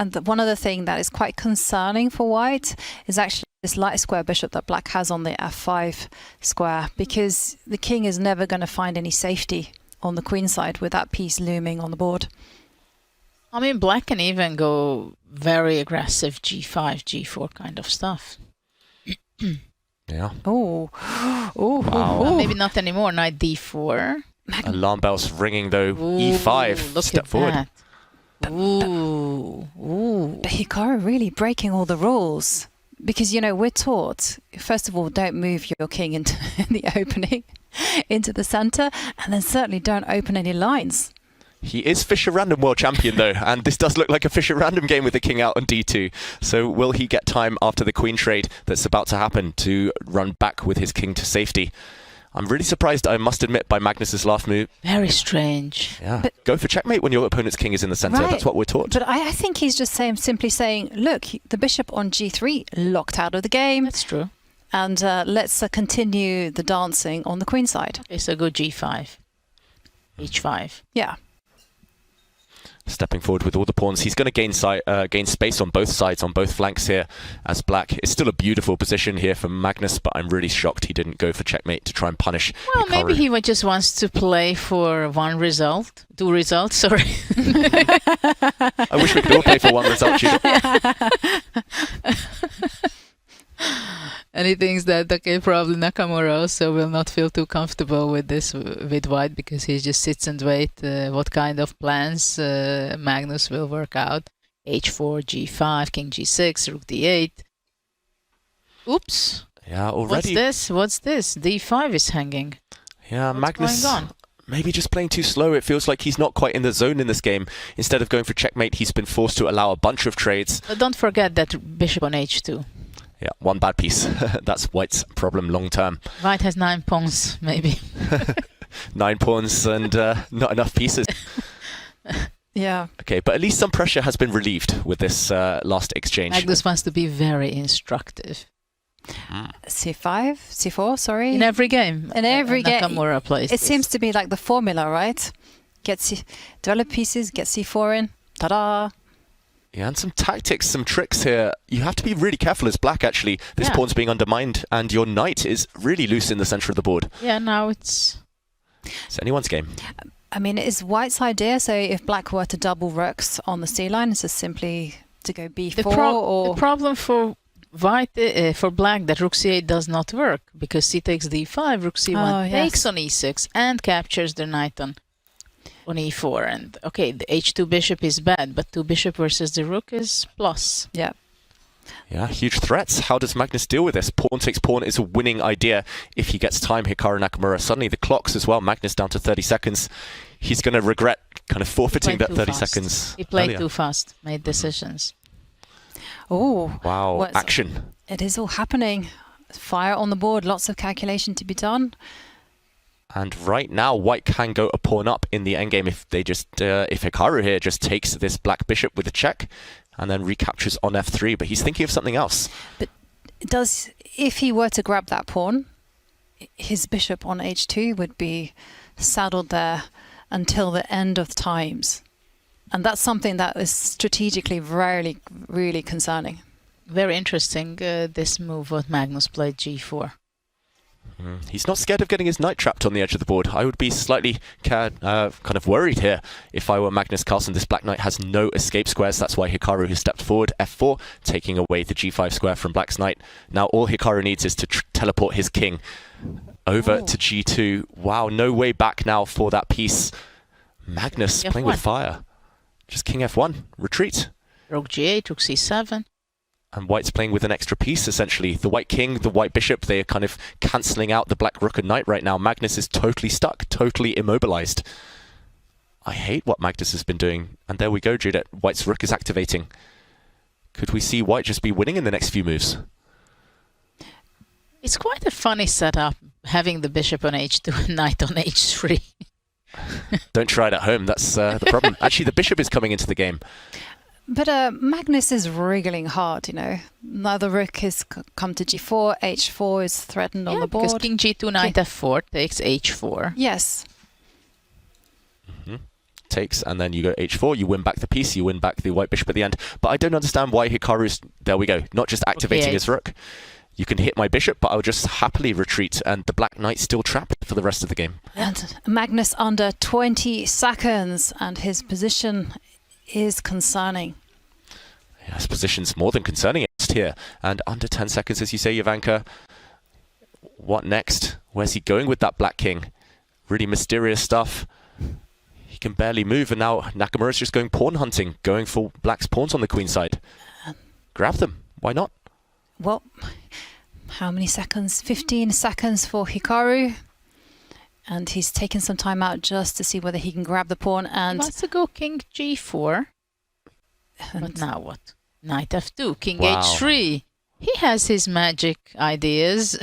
And one other thing that is quite concerning for white is actually this light square bishop that black has on the f5 square, because the king is never going to find any safety on the queen side with that piece looming on the board. I mean, black can even go very aggressive g5, g4 kind of stuff. Yeah. Oh, Wow. Maybe not anymore. Knight d4. Alarm bells ringing though. Ooh, E5. look Step at forward. that. Ooh. but Hikaru really breaking all the rules, because we're taught, first of all, don't move your king into the opening into the center, and then certainly don't open any lines. He is Fischer Random World Champion though, and this does look like a Fischer Random game with the king out on d2. So will he get time after the queen trade that's about to happen to run back with his king to safety? I'm really surprised, I must admit, by Magnus's last move. Very strange. Yeah, But go for checkmate when your opponent's king is in the center. Right. That's what we're taught. But I think he's just simply saying, look, the bishop on g3 locked out of the game, That's true. and let's continue the dancing on the queen side. Okay, so go g5. h5. Yeah. Stepping forward with all the pawns. He's going to gain space on both sides, on both flanks here, as black. It's still a beautiful position here for Magnus, but I'm really shocked he didn't go for checkmate to try and punish Well, Hikaru. maybe he just wants to play for two results, sorry. I wish we could all play for one result, Judith. And he thinks that, okay, probably Nakamura also will not feel too comfortable with this, with white, because he just sits and wait what kind of plans Magnus will work out. h4, g5, king g6, rook d8. Oops. Yeah, already. What's this? d5 is hanging. Yeah, What's Magnus going on? maybe just playing too slow. It feels like he's not quite in the zone in this game. Instead of going for checkmate, he's been forced to allow a bunch of trades. But don't forget that bishop on h2. Yeah, one bad piece. That's white's problem long term. White has 9 pawns, maybe. 9 pawns and not enough pieces. Yeah. Okay, but at least some pressure has been relieved with this last exchange. Magnus wants to be very instructive. c5, c4, sorry. In every game. In every game. Nakamura plays It this. seems to be like the formula, right? Develop pieces, get c4 in. Ta-da! Yeah, and some tactics, some tricks here. You have to be really careful as black, actually. This Yeah. pawn's being undermined, and your knight is really loose in the center of the board. Yeah, now it's anyone's game. I mean, it is white's idea, so if black were to double rooks on the c line, it's just simply to go b4 the problem for white for black that rook c8 does not work, because c takes d5, rook c1 Oh, yes. takes on e6 and captures the knight on e4. And okay, the h2 bishop is bad, but 2 bishop versus the rook is plus. Yeah. Yeah, huge threats. How does Magnus deal with this? Pawn takes pawn is a winning idea if he gets time. Hikaru Nakamura. Suddenly the clocks as well. Magnus down to 30 seconds. He's going to regret kind of forfeiting that 30 seconds. He played earlier. too fast, made decisions. Oh, Wow, action. it is all happening. Fire on the board, lots of calculation to be done. And right now, white can go a pawn up in the endgame if they just, if Hikaru here just takes this black bishop with a check and then recaptures on f3. But he's thinking of something else. But if he were to grab that pawn, his bishop on h2 would be saddled there until the end of times. And that's something that is strategically really concerning. Very interesting, this move what Magnus played g4. He's not scared of getting his knight trapped on the edge of the board. I would be slightly kind of worried here if I were Magnus Carlsen. This black knight has no escape squares. That's why Hikaru has stepped forward. f4, taking away the g5 square from black's knight. Now all Hikaru needs is to teleport his king over to g2. Wow, no way back now for that piece. Magnus F1. playing with fire. Just king f1, retreat. Rook g8, rook c7. And white's playing with an extra piece, essentially. The white king, the white bishop, they're kind of cancelling out the black rook and knight right now. Magnus is totally stuck, totally immobilized. I hate what Magnus has been doing. And there we go, Judith. White's rook is activating. Could we see white just be winning in the next few moves? It's quite a funny setup, having the bishop on h2 and knight on h3. Don't try it at home, that's the problem. Actually, the bishop is coming into the game. But Magnus is wriggling hard, Now the rook has come to g4, h4 is threatened on the board. Because king g2, knight f4 takes h4. Yes. takes, and then you go h4, you win back the piece, you win back the white bishop at the end. But I don't understand why Hikaru's, there we go, not just activating his rook. You can hit my bishop, but I'll just happily retreat, and the black knight's still trapped for the rest of the game. And Magnus under 20 seconds, and his position is concerning. Yeah, his position's more than concerning here. And under 10 seconds, as you say, Ivanka. What next? Where's he going with that black king? Really mysterious stuff. He can barely move, and now Nakamura's just going pawn hunting, going for black's pawns on the queen side. Grab them. Why not? Well, how many seconds? 15 seconds for Hikaru. And he's taken some time out just to see whether he can grab the pawn. And He wants to go king g4. But now what? Knight f2, king Wow. h3. He has his magic ideas.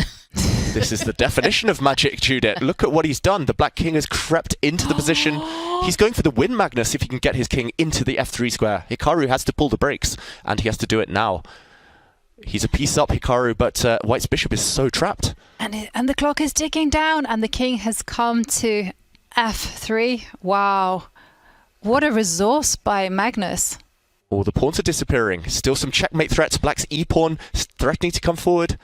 This is the definition of magic, Judith. Look at what he's done. The black king has crept into the position. He's going for the win, Magnus, if he can get his king into the f3 square. Hikaru has to pull the brakes, and he has to do it now. He's a piece up, Hikaru, but white's bishop is so trapped. and the clock is ticking down, and the king has come to f3. Wow. What a resource by Magnus. Oh, the pawns are disappearing. Still some checkmate threats. Black's e-pawn threatening to come forward.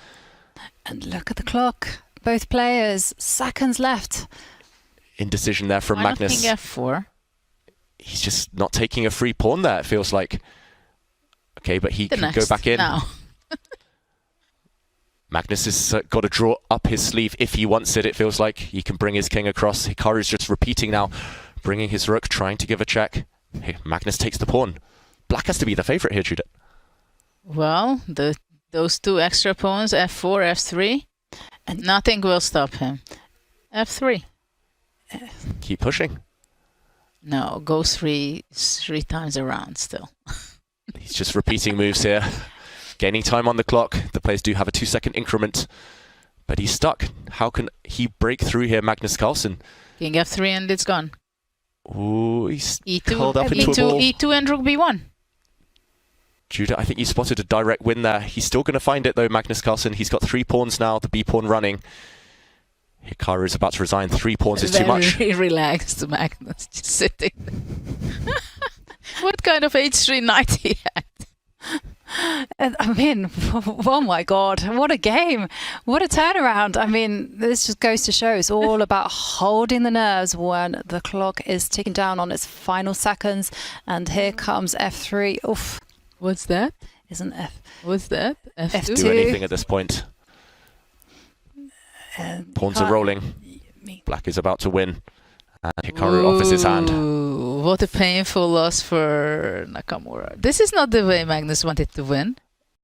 And look at the clock. Both players, seconds left. Indecision there from Why not Magnus. king f4? He's just not taking a free pawn there, it feels like. Okay, but he can go back in. Now. Magnus has got to draw up his sleeve if he wants it, it feels like. He can bring his king across. Hikaru's just repeating now, bringing his rook, trying to give a check. Hey, Magnus takes the pawn. Black has to be the favourite here, Judith. Well, those two extra pawns, f4, f3, and nothing will stop him. f3. Keep pushing. No, go three times around still. He's just repeating moves here. Gaining time on the clock. The players do have a 2-second increment, but he's stuck. How can he break through here, Magnus Carlsen? King f3 and it's gone. Ooh, he's e2, curled up into a ball. e2 and rook b1. Judah, I think you spotted a direct win there. He's still going to find it though, Magnus Carlsen. He's got 3 pawns now, the b pawn running. Hikaru is about to resign. 3 pawns is too much. Very relaxed, Magnus, just sitting there. What kind of h3 knight he had? I mean, oh my God, what a game. What a turnaround. I mean, this just goes to show it's all about holding the nerves when the clock is ticking down on its final seconds. And here comes f3. Oof. What's that? Isn't f? What's that? f2? Do anything at this point. Pawns are rolling. Black is about to win. And Hikaru offers his hand. Ooh, what a painful loss for Nakamura. This is not the way Magnus wanted to win.